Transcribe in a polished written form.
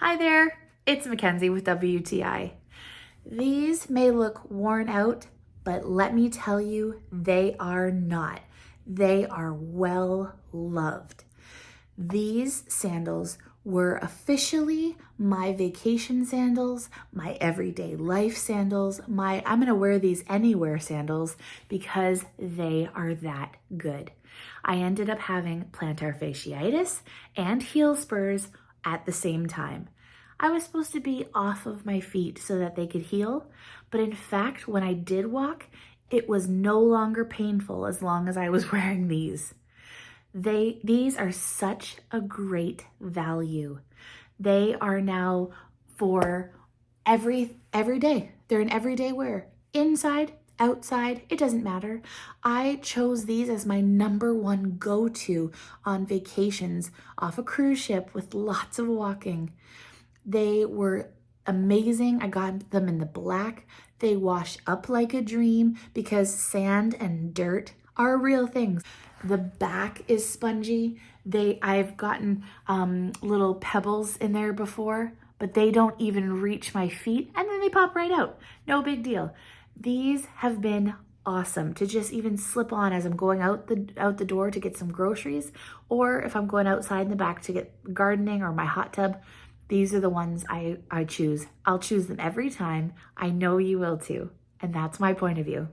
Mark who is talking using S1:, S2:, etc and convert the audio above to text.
S1: Hi there, it's Mackenzie with WTI. These may look worn out, but let me tell you, they are not. They are well loved. These sandals were officially my vacation sandals, my everyday life sandals, I'm gonna wear these anywhere sandals because they are that good. I ended up having plantar fasciitis and heel spurs at the same time. I was supposed to be off of my feet so that they could heal, but in fact, when I did walk, it was no longer painful as long as I was wearing these. These are such a great value. They are now for every day. They're an everyday wear. Inside, outside, it doesn't matter. I chose these as my number one go-to on vacations off a cruise ship with lots of walking. They were amazing. I got them in the black. They wash up like a dream because sand and dirt are real things. The back is spongy. I've gotten little pebbles in there before, but they don't even reach my feet and then they pop right out. No big deal. These have been awesome to just even slip on as I'm going out the door to get some groceries, or if I'm going outside in the back to get gardening or my hot tub. These are the ones I choose. I'll choose them every time. I know you will too. And that's my point of view.